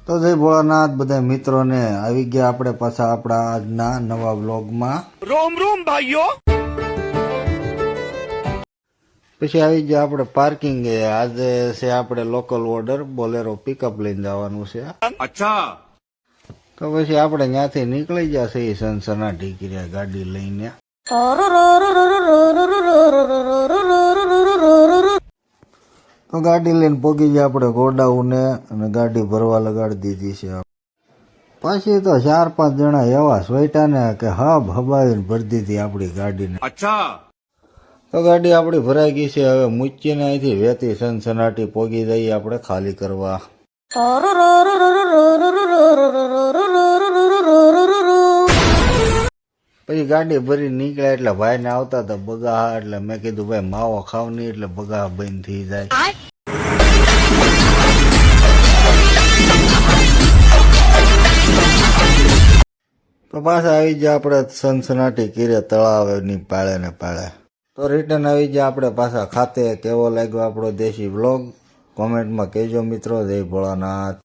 તો જય ભોળાનાથ બધા મિત્રોને આવી ગયા આપણે પાછા આપણા આજના નવા વ્લોગમાં. રોમ રોમ ભાઈઓ. પછી આવી ગયા આપણે પાર્કિંગ. આજે છે આપણે લોકલ ઓર્ડર બોલેરો પિકઅપ લઈને જવાનું છે. અચ્છા. તો પછી આપણે ત્યાંથી નીકળી જશે સનસનાટી કર્યા ગાડી લઈને. તો ગાડી લઈને પોગી ગયા આપણે ગોડાઉને અને ગાડી ભરવા લગાડી દીધી છે. પછી તો 4-5 જણા એવા સ્વેટા ને કે હબાવીને ભરી દીધી આપણી ગાડીને. અચ્છા. તો ગાડી આપણી ભરાઈ ગઈ છે. હવે મૂકીને અહીંથી વેતી સનસનાટી પોગી જઈએ આપણે ખાલી કરવા. પછી ગાડી ભરી નીકળ્યા એટલે ભાઈ ને આવતા હતા બગાહા. એટલે મેં કીધું ભાઈ માવો ખાવ નહીં એટલે બગાહા બંધ થઈ જાય. તો પાછા આવી જાય આપણે સનસનાટી કીરે તળાવની પાળે ને પાળે. તો રિટર્ન આવી જાય આપણે પાછા ખાતે. કેવો લાગ્યો આપણો દેશી વ્લોગ કોમેન્ટમાં કહેજો મિત્રો. જય ભોળાનાથ.